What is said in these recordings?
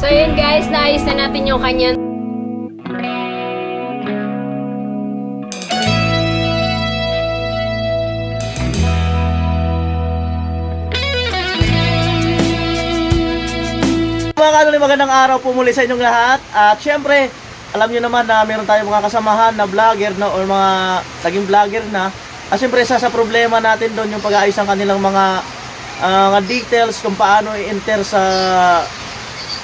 So yun guys, naayos na natin yung kanya. Mga kanuli, magandang araw po muli sa inyong lahat. At syempre, alam nyo naman na meron tayong mga kasamahan na vlogger no, or mga naging vlogger na. At syempre, sa problema natin doon yung pag-aayos ng kanilang mga details kung paano i-enter sa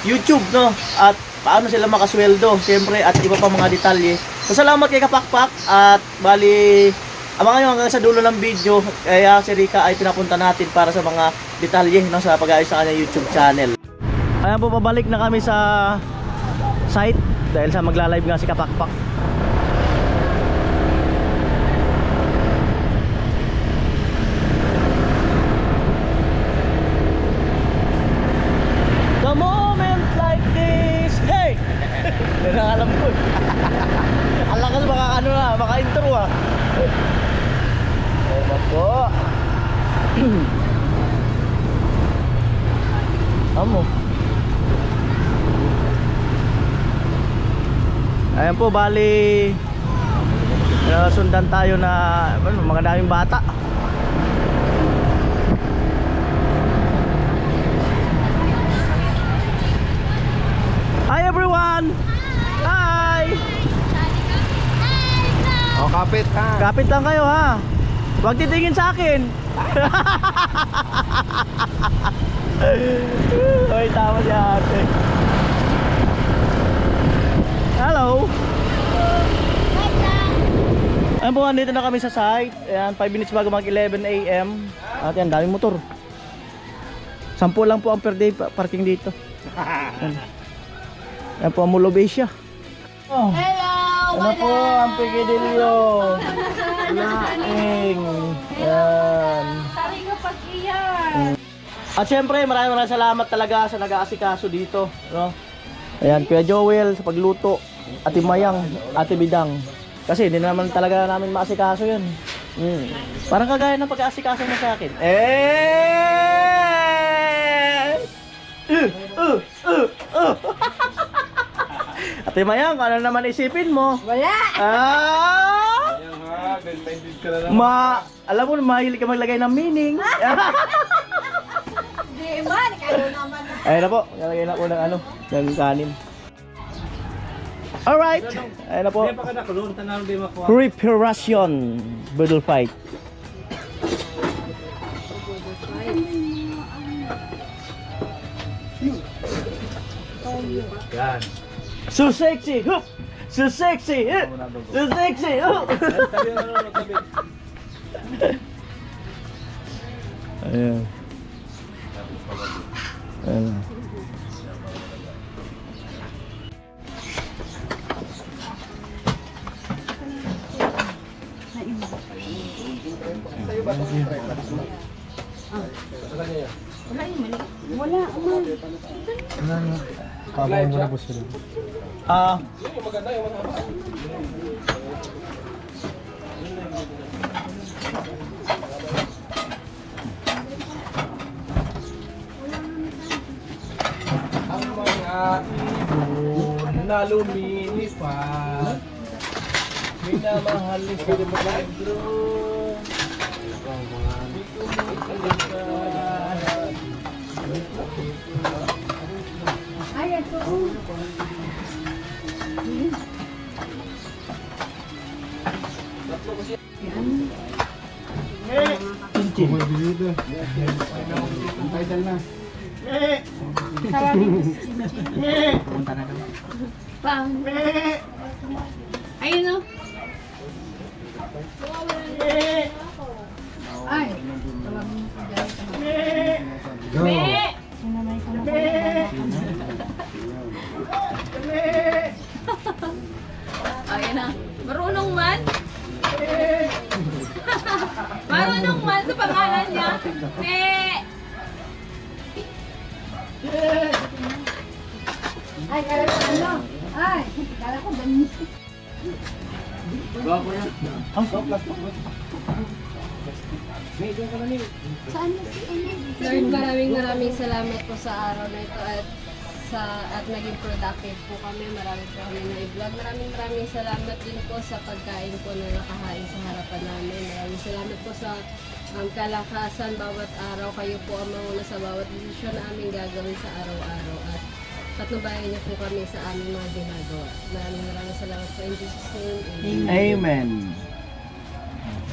YouTube, no? At paano sila makasweldo, syempre, at iba pa mga detalye. So, salamat kay Kapakpak. At bali, abangan nyo hanggang sa dulo ng video. Kaya si Rika ay pinapunta natin para sa mga detalye, no, sa pag-aayos ng kanyang YouTube channel. Ayan po, pabalik na kami sa site dahil sa magla-live nga si Kapakpak. The moment like this, hey! Yan ang alam ko. Ang lakas baka ano na, baka intro ah. Ewan po. Amo. Ayan po, bali sundan tayo na mga daming bata. Hi everyone! Hi! Oh, kapit ha. Kapit lang kayo ha. Huwag titingin sa akin. Ay, tama si ate. Hello! Ayan po, andito na kami sa site. Ayan, 5 minutes bago mag 11 AM. At yan, daming motor. 10 lang po ang per day parking dito. Ayan. Ayan po ang Mulobesia. Oh. Hello! Ano po ang Pigidilyo? Laing. Ayan. Sari ka pag iyan. At syempre, maraming salamat talaga sa nag-aasikaso dito, no? Ayan, Kuya Joel sa pagluto, Ate Mayang, Ate Bidang. Kasi hindi naman talaga namin maasikaso 'yun. Parang kagaya ng pag-aasikaso mo sa akin. Ate Mayang, ano naman isipin mo? Wala! Ayan ha, well-minded ka na naman. Alam mo, mahilig ka maglagay ng meaning. Di man, kayo naman. Ayun na po, nalagay na po ng ano, ng kanin. Alright, ayun na po. Hindi pa ka nakulong, tanong di makuha. Preparation, battle fight. Yan. So sexy, hup! So sexy, hup! So sexy, hup! Tabi na naman, tabi. Ayan. Ayan. Wala yung mali. Wala, man. Kabaw mo na po sila. Ang mga ibon na lumilipad, minamahal sa magdro. Ay, ito. Cincin. Pang. Ayun o. Ay. Go! Ayun na. Marunong man. Marunong man sa pangalan niya. Ay, kala ko ano? Ay, kala ko ganun. Go ko yan. Ang soplas. Saan na si ano? Lord, maraming salamat po sa araw na ito at at naging productive po kami. Marami po kami na i-vlog. Maraming salamat din po sa pagkain po na nakahain sa harapan namin. Maraming salamat po sa kalakasan bawat araw. Kayo po ang mga sa bawat desisyon na aming gagawin sa araw-araw. At patnubayan niyo po kami sa aming mga ginagawa. Maraming salamat po in Jesus' name. Amen.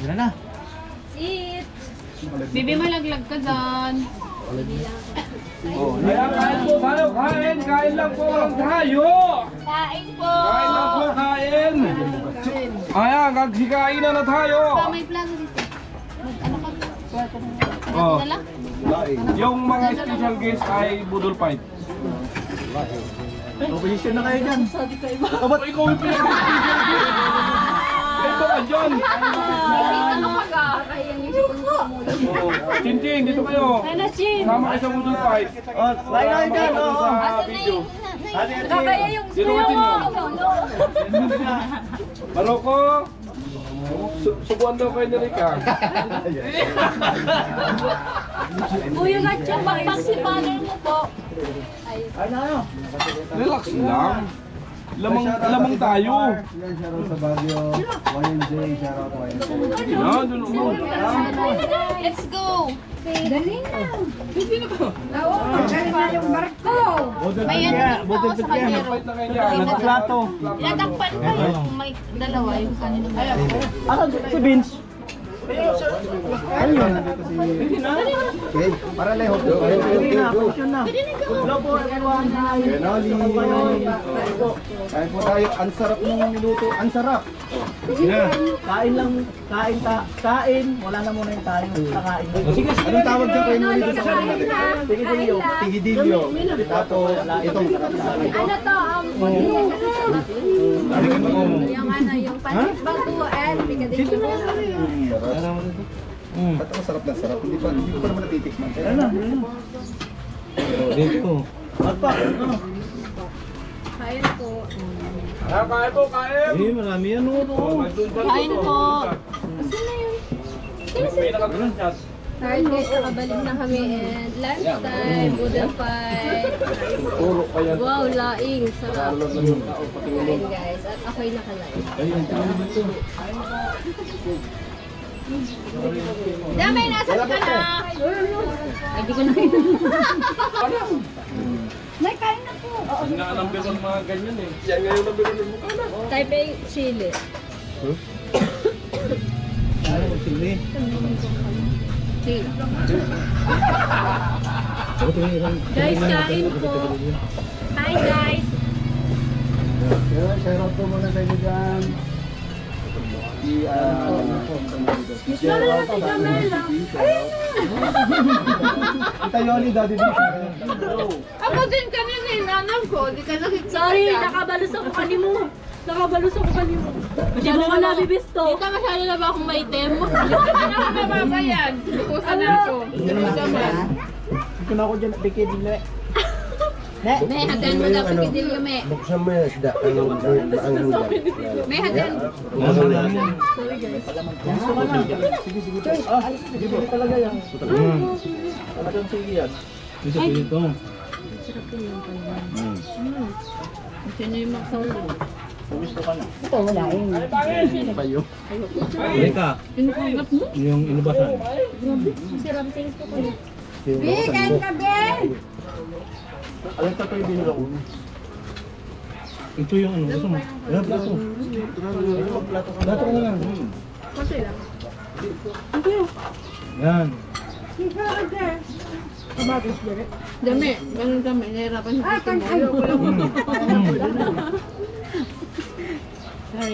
Yan na. Eat! Bibi, malaglag ka dyan. Ayan, kain po tayo, kain! Kain lang po lang tayo! Kain po. Kain lang po, kain! Ayan, kagsikain na tayo! May plano dito. Ano ka? Oh, Dala? yung mga special guest ay budol fight. Opposition na kayo dyan. Ba't ikaw yung pinag-special guest? Ito ka dyan! Chin-chin, dito kayo! Sama kayo sa budol fight. Oh, lain na kayo dyan. Dito Oh. sa video. Kaya yung Dito ka Chin. Maroko! Subuan daw kayo ni Rika. Uy, yung gatchang bakbak si father mo po. Kain na kayo. Relax lang. Lamang tayo. Yan, shoutout sa Baguio. YNJ, shoutout YNJ. Yan, dun mo. Let's go. Dali na. Oo, galing na yung barko. May ano din po ako sa kaldero. Fight na kayo dyan. Nagplato. Inatakpan ko yung may dalawa yung kanina. Asan si Vince? Ayun. Okay, para leho po. Sige na, question na. Hello po everyone. Hi. Kenoli. Kain po tayo. Ang sarap ng niluto. Ang sarap. Kain lang, kain. Wala na muna yung tayo. Kakain. Sige, Anong tawag dyan kayo nuli sa sarap natin? sige Dilio. Tigidilyo. Tapos itong Ano to? Yung ano, yung pancit bato and picadillo. Ba't ang sarap na sarap? Hindi ko pa naman natitikman. Magpa. Kain po. Kain po, kain! Marami yan. Kain po. May nakagalan dyan. Alright guys, nakabalik na kami and lunchtime, budol fight. Puro kaya. Wow, laing. Sarap. Kain guys. At ako'y nakalain. Damay, nasa ka na. Ay, di ko na Nay, kain na po. Sinanambir ko ng mga ganyan eh. Yan ngayon nambir ko ng mukha na. Taipei chili. Guys, kain po. Hi guys. Shoutout po muna sa inyo dyan. Kita Yoli, Daddy B. Ako din kanina inanam ko. Di ka nakikita. Sorry, nakabalus ako kanimo. Nakabalus ako kanimo. Masyado ka nabibisto. Kita masyado na ba akong maitim? Hindi ka mababayan. Kusa na ako. Ito na ako dyan, dikid nila. May hagdan mo daw pagkidilyo, me. Buksan mo yung isda. Ang hanggang. May hagdan. Sige, sige. Sige po talaga yan. Talagang sige yan. Sino yung magsawlo? Gusto ka na. Ito, wala yun. Payo. Pinukagat mo? Bi, kain ka, Ben. Alam ka ito yung binulaw. Ito yung ano, gusto mo? Yan, plato. Plato ko na lang. Yan. Dami. Ganun kami. Nahirapan sa Ah, pitin kain.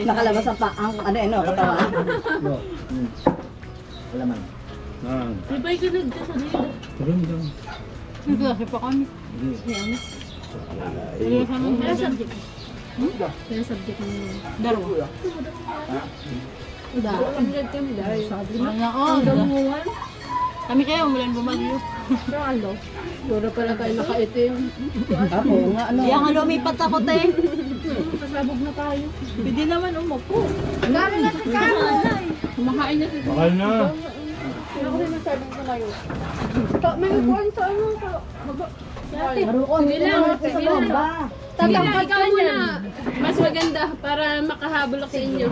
Nakalabas ang ano, katawan. Alaman. Yan. Di ba ikinag ka sa dito? Yan. Naglahi pa kami. Yan. Ano subject? Ano subject mo? Dalawa. Subject kami dahil. Mga damuhan. Kami kaya umulan bumagyo. Pero alo. Dura pala tayo nakaitim. Ako, nga ano. Yang lumipat ako, te. Pasabog na tayo. Pwede naman umupo. Gano'n na sa kanan. Kumakain na si Bakal na. Ako rin nasabog na kayo. May upuan sa ano? Sa baba. Sa Hindi lang. Tatangkad ikaw muna. Mas maganda para makahabol ako sa inyo.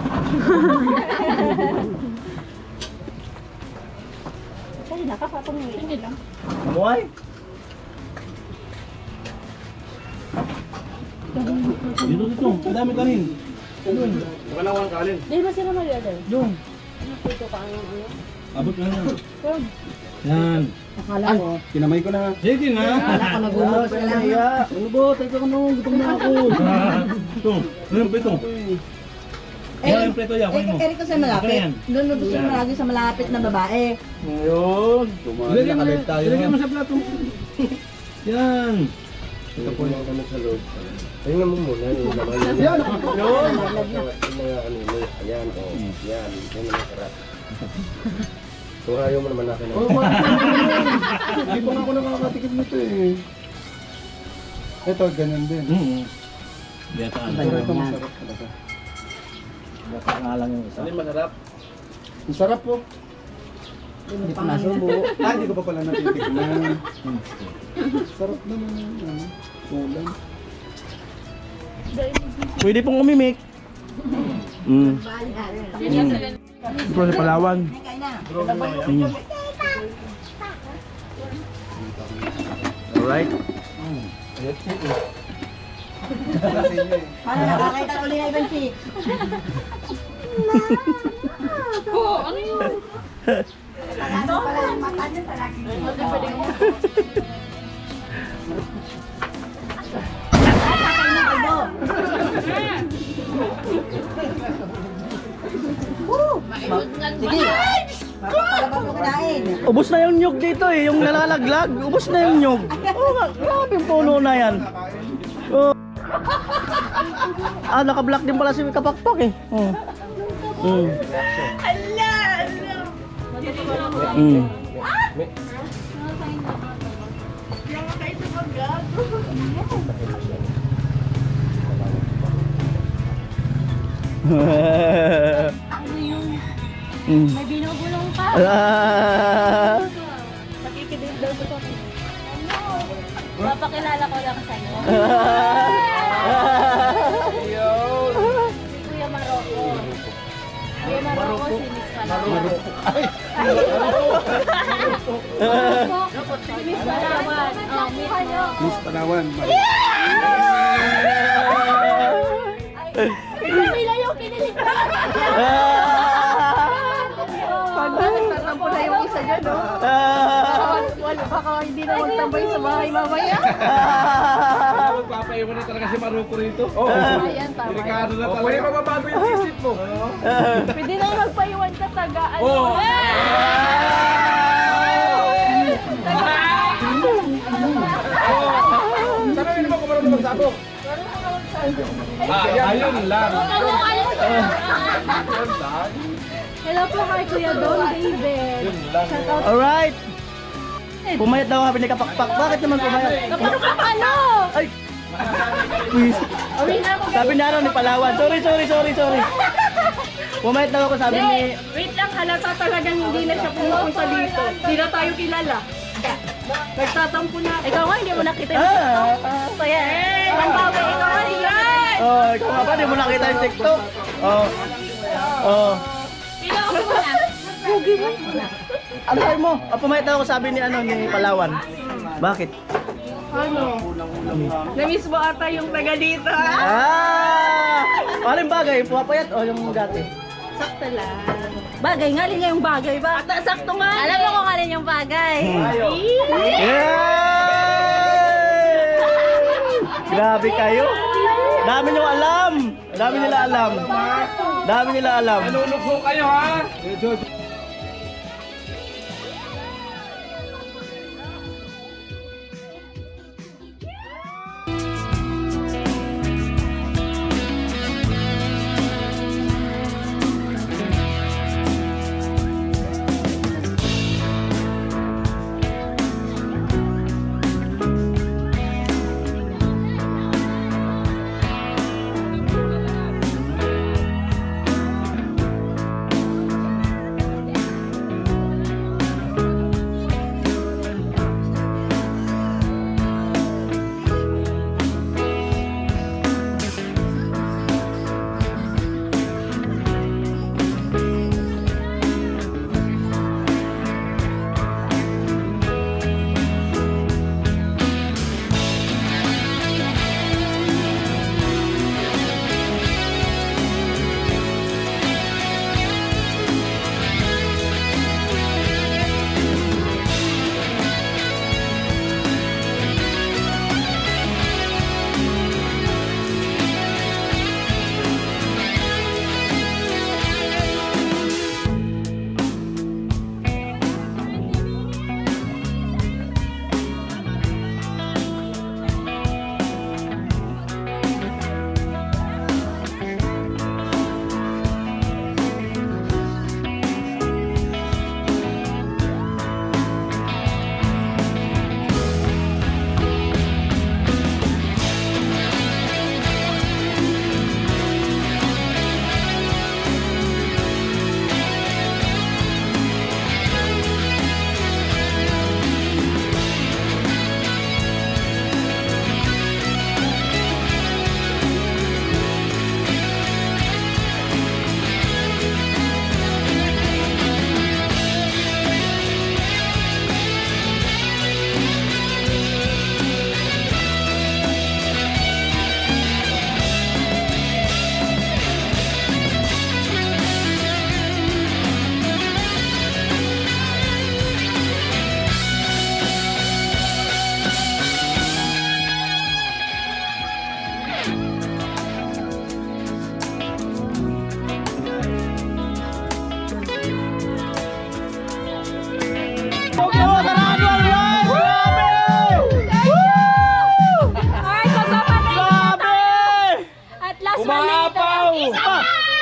Hindi lang. Amoy? Dito, dito. Ang dami kanin. Pangalawang kanin. Di ba sila mag-order? Yung. Abot na yan. Yan. Akala ko. Kinamay ko na. Sige na. Akala ko nagulat ka lang. Ano ba? Teka ko nung. Gutom na ako. Ito. Ano ba ito? Yan yung preto yan. Kunin mo. Eric ko sa malapit. Doon na gusto mo lagi sa malapit na babae. Ngayon. Ilagay mo na. Ilagay mo sa plato. Yan. Ito po yung ano sa loob. Tingnan mo muna yung laman. Yan. Yung mga ano, ayan, oh, yan. Yan ang masarap. Kung ayaw mo naman natin. Hindi pa ako nakakatikim nito eh. Ito, ganyan din. Biyata Ito masarap talaga. Biyata nga lang yung isa. Alin masarap? Ang sarap po. Hindi pa nasubo. Hindi ko pa pala natitikman. Sarap naman yung ano, ulam. Pwede pong umimik. Ito sa Palawan. Alright. Paano nakakita ulit na ibang chick? Oo, ano yun? Ano pala yung mata niya sa laki. Sige. Papalabas mo kinain. Ubus na yung nyug dito eh, yung nalalaglag. Ubus na yung nyug. Oh, grabe yung puno na yan. Oh. Naka-block din pala si Kapakpak eh. Oh. May binubulong pa. Nakikinig daw sa topic. Papakilala ko lang sa'yo. Si Kuya Maroko. Kuya Maroko, si Miss Palawan. Si Miss Palawan. Oh, Miss Palawan. Pila yung kinilig ka. Nagtatampo na yung isa dyan, no? Wala, baka hindi na magtambay sa bahay mamaya. Magpapayo mo na talaga si Maroko rito. Ayan, tama. Delikado na talaga. Pwede mababago yung isip mo. Pwede na magpaiwan ka taga, ano? Oo. Tanongin mo kung marunong magsabog. Ayun lang. Hello po kay Kuya Don David. Shout out. Alright. Pumayat daw kami ni Kapakpak. Bakit naman pumayat? Kapag ka ano? Ay! Sabi niya ni Palawan. Sorry. Pumayat daw ako sabi ni... Wait lang, halata talagang hindi na siya pumupunta dito. Hindi na tayo kilala. Nagtatampo na. Ikaw nga, hindi mo nakita yung TikTok. So yan. Ang bagay, ikaw nga, yan. Oh, ikaw nga ba? Di mo nakita yung TikTok? Oh. Ano sabi mo? Pumayat daw ako sabi ni ni Palawan. Bakit? Ano? Namiss mo ata yung taga dito, ha? Alin bagay? Pumapayat o yung dati? Sakto lang. Bagay nga, alin nga yung bagay ba? Sakto nga. Alam mo kung alin yung bagay. Grabe kayo. Dami nyo alam. Dami nila alam. Nalulukso kayo ha.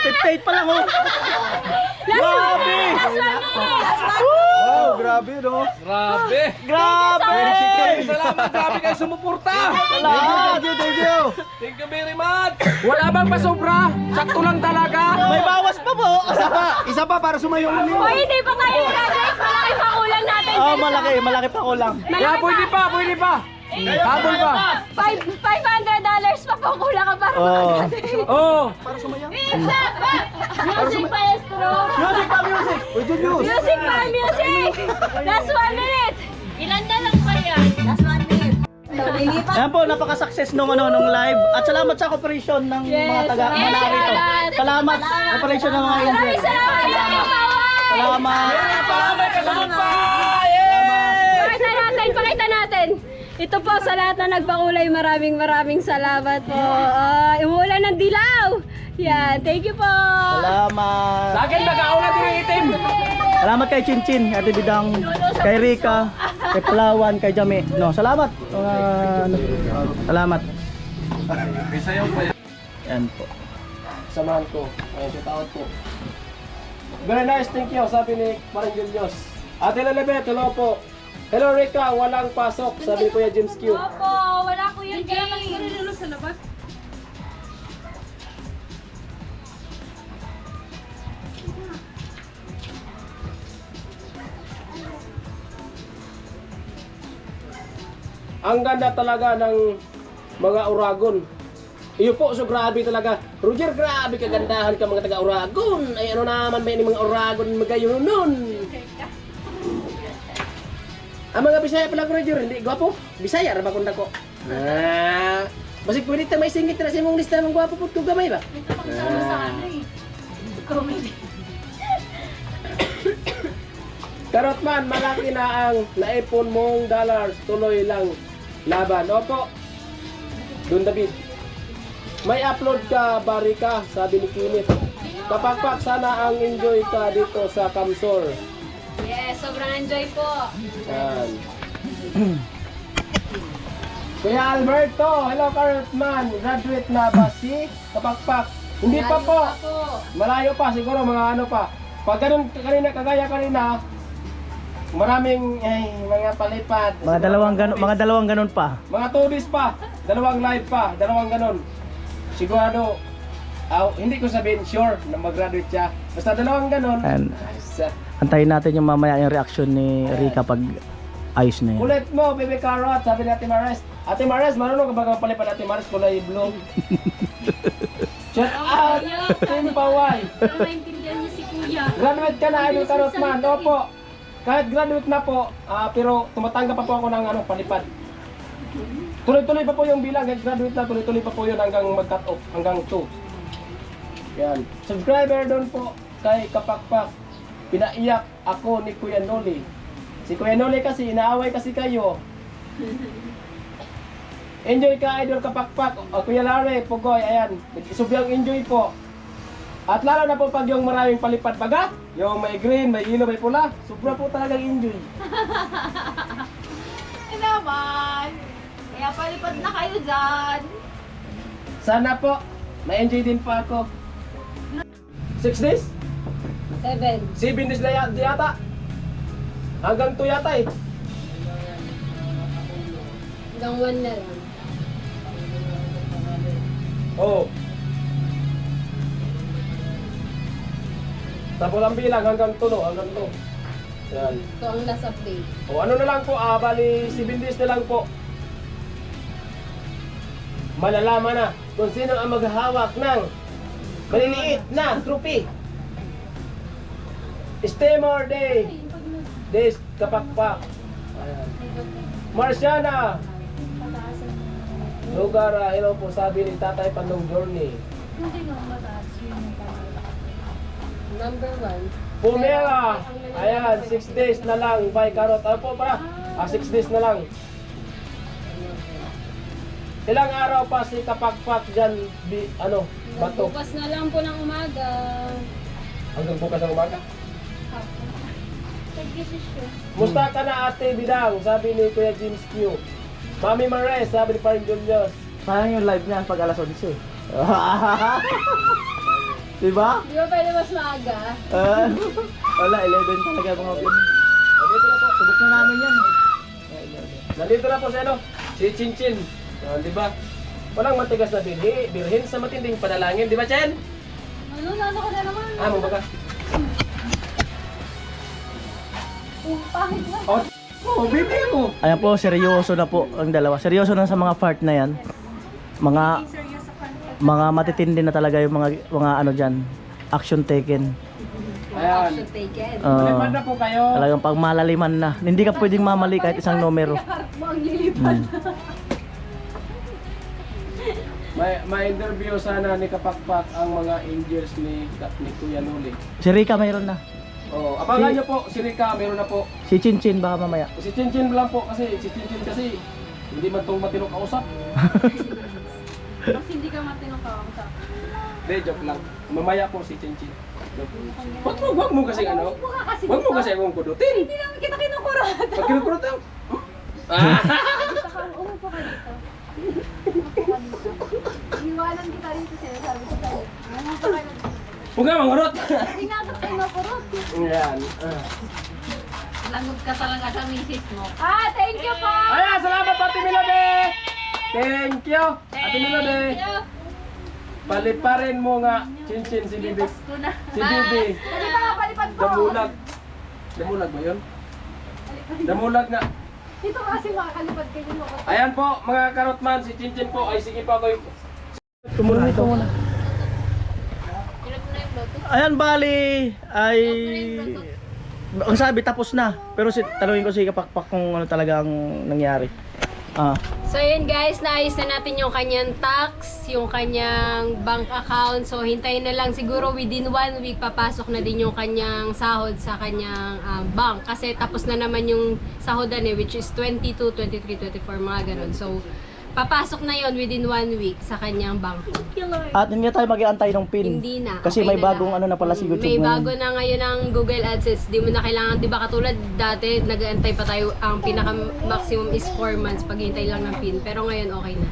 58 pa lang oh. Grabe! Wow, grabe no. Grabe! Grabe! Salamat, grabe kayo sumuporta! Salamat! Thank you. Thank you very much! Wala bang pasobra? Sakto lang talaga! May bawas pa po! Isa pa para sumayo ulit. O, hindi pa kayo graduate. Malaki pa kulang natin. Oh, malaki pa kulang. Kaya pwede pa! Habol pa! $500 pa po kulang ka para Oh. Oh! Music maestro. Music pa, music! Music pa, music. Last 1 minute. Ilan na lang pa yan? Last 1 minute. Ayan po, napaka-success nung live. At salamat sa cooperation ng mga taga-Manari to. Salamat cooperation ng mga Indian. Maraming salamat sa inyo, Paway. Salamat! Pakita natin. Ito po sa lahat na nagpakulay, maraming salamat po. Umuulan ng dilaw. Yan, thank you po. Salamat! Sa akin, nag-auna din yung itim! Salamat kay Chinchin, Ate Bidang, kay Rika, kay Palawan, kay Jami. No, salamat. Salamat. Isayaw pa yan. Yan po. Samahan ko. Ayun, shout out po. Very nice, thank you. Sabi ni Parang Julius. Ate Lalabet, hello po. Hello Rika, walang pasok. Sabi ni Kuya James Q. Opo, wala ko yung James. Sa labas. Ang ganda talaga ng mga Uragon. Iyo po, so grabe talaga. Roger, grabe kagandahan ka mga taga-Uragon. Ay ano naman ba yung mga Uragon magayon nun? Ang mga Bisaya pala ko, Roger, hindi gwapo. Bisaya, raba kunda ko. Basig pwede tayo may singit na sa imong lista ng gwapo po kung gamay ba? Karot man, malaki na ang naipon mong dollars. Tuloy lang laban. Opo. Don David. May upload ka, Barika, sabi ni Kenneth. Kapakpak, sana ang enjoy ka dito sa Kamsor. Yes, sobrang enjoy po. Yan. Kuya Alberto, hello Cartman. Graduate na ba si Kapakpak? Hindi pa po. Malayo pa, siguro mga ano pa. Pag ganun kanina, kagaya kanina, maraming mga palipad. Mga dalawang ganun pa. Mga 2 days pa, dalawang live pa, dalawang ganun. Sigurado, hindi ko sabihin sure na mag-graduate siya. Basta dalawang ganun. And antayin natin yung mamaya yung reaction ni Rika pag ayos na yan. Kulit mo, Baby Carrot, sabi ni Ate Mares. Ate Mares, marunong ka ba palipad Ate Mares kulay blue? Shout out, Team Paway. Para maintindihan niya si Kuya. Graduate ka na, Idol Carrot man. Opo. Kahit graduate na po, pero tumatanggap pa po ako ng palipad. Tuloy-tuloy pa po yung bilang, kahit graduate na, tuloy-tuloy pa po yun hanggang mag-cut off, hanggang 2. Yan. Subscriber doon po kay Kapakpak. Pinaiyak ako ni Kuya Noli. Si Kuya Noli kasi, inaaway kasi kayo. Enjoy ka, Idol Kapakpak. Kuya Larry, Pugoy, ayan. Subyang enjoy po. At lalo na po pag yung maraming palipad baga, yung may green, may yellow, may pula, sobra po talagang enjoy. Naman. Kaya palipad na kayo dyan. Sana po, na-enjoy din pa ako. 6 days? 7. 7 days na yata. Hanggang 2 yata eh. Hanggang 1 na lang. Oo. Tapos ang bilang hanggang 2, no? Hanggang 2. Yan. Ito ang last update. O ano na lang po, bali 7 days na lang po. Malalaman na kung sino ang maghahawak ng maliliit na trophy. Stay more day. Days Kapakpak. Ayan. Marciana. Lugar, hello po, sabi ni Tatay Pandong Journey. Number 1. Pumela. Ayan, 6 days na lang. By Carrot. Ano po para? 6 days na lang. Ilang araw pa si Kapakpak dyan, bato? Bukas na lang po ng umaga. Hanggang bukas ng umaga? Musta ka na Ate Bidang? Sabi ni Kuya James Q. Mami Mares, sabi ni Parang Julius. Sayang yung live niya pag alas 11. Diba? Di ba pwede mas maaga? Wala, 11 talaga mga bin. Nandito na po. Subok na namin yan. Nandito na po si ano, si Chinchin. Di ba? Walang matigas na birhin sa matinding panalangin, di ba, Chen? Ano ka na naman? Mabaga. Pangit na. Oh, baby mo. Ayan po, seryoso na po ang dalawa. Seryoso na sa mga part na yan. Mga matitindi na talaga yung mga ano dyan. Action taken. Ayan. Should take it. Malipad na po kayo. Talagang pag malaliman na. Hindi ka pwedeng mamali kahit isang numero. May interview sana ni Kapakpak ang mga angels ni Kuya Noli. Si Rika mayroon na. Oh, abangan niyo po, si Rika meron na po. Si Chinchin baka mamaya. Si Chinchin lang po kasi si Chinchin kasi hindi man tong matinong kausap. Kasi hindi ka matinong kausap. Hindi, joke lang. Mamaya po si Chinchin. Wag mo kasi ano? Wag mo kasi akong kudutin. Hindi namin kita kinukurat. Pag kinukurot ako. Umupo ka dito. Iwanan kita rito sa'yo. Sabi ko sa'yo. Umupo ka na dito. Huwag nga mangurot. Hindi nga kita kinukurot. Yan. Langot ka talaga sa misis mo. Thank you po! Ayan, salamat Ate Melody! Thank you! Ate Melody! Paliparin mo nga, Chinchin, si Bibi. Si Bibi. Palipad po! Damulag. Damulag ba yun? Damulag nga. Dito kasi makakalipad kayo kinukurot. Ayan po, mga karotman, si Chinchin po ay sige pa ko. Tumulong ito muna. Ayan, bali ay ang sabi tapos na. Pero tanungin ko si Kapakpak kung ano talaga ang nangyari. So yun guys, naayos na natin yung kanyang tax, yung kanyang bank account. So hintayin na lang siguro within 1 week papasok na din yung kanyang sahod sa kanyang bank. Kasi tapos na naman yung sahodan which is 22, 23, 24 mga ganun. So papasok na yon within 1 week sa kanyang bank. At hindi tayo mag-iantay ng pin. Hindi na. Kasi Okay may na bagong lang. ano na pala si YouTube. May ngayon. bago na ngayon ang Google AdSense. Di mo na kailangan, di ba katulad dati, nag-aantay pa tayo, ang pinaka-maximum is 4 months paghintay lang ng PIN. Pero ngayon okay na.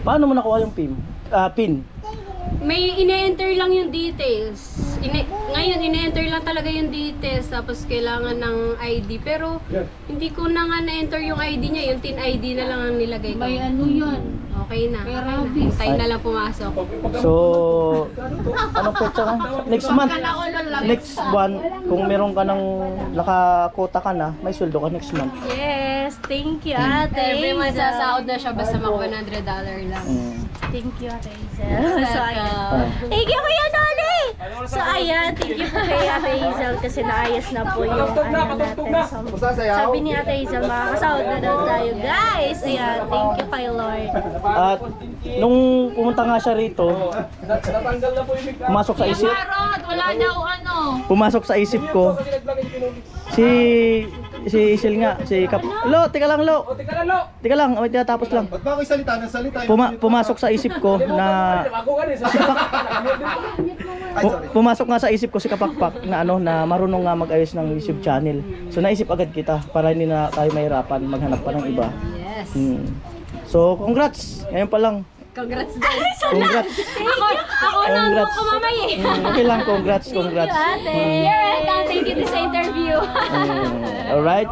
Paano mo nakuha yung pin? Pin. May ine-enter lang yung details. Ngayon, ine-enter lang talaga yung details. Tapos kailangan ng ID. Pero hindi ko na nga na-enter yung ID niya. Yung TIN ID na lang ang nilagay ko. May ano yun? Okay na. Okay na. Hintay na lang pumasok. So, anong petsa na? Next month. Next buwan, kung meron ka ng nakakota ka na, may sweldo ka next month. Yes, thank you, Ate. Every month Hazel. sasahod na siya basta maka $100 lang. Thank you, Ate Hazel. So, ayan. Thank you, Kuya Noli! So, ayan, thank you po kay Ate Hazel kasi naayos na po yung ano natin. So, sabi ni Ate Hazel, makakasahod na daw tayo. Guys, ayan, thank you kay Lord. At nung pumunta nga siya rito, Natanggal na po yung bigla. pumasok sa isip, Rod, wala daw ano. pumasok sa isip ko, Kasi nag-vlog yung pinuli. si Isil nga, si Lo, teka lang Lo. O, tika lang, lo! Teka lang, may tinatapos lang. Ba't ba ako'y salita ng salita? Pumasok sa isip ko na Ako nga rin, sa Ay, sorry. pumasok nga sa isip ko si Kapakpak na ano na marunong nga mag-ayos ng YouTube channel. So naisip agad kita para hindi na tayo mahirapan maghanap pa ng iba. Yes. So congrats. Ngayon pa lang. Congrats guys. Congrats. Ako na ano Congrats. ko mamaya. Okay lang, congrats, congrats. Ate. You're welcome. Thank you sa interview. Alright.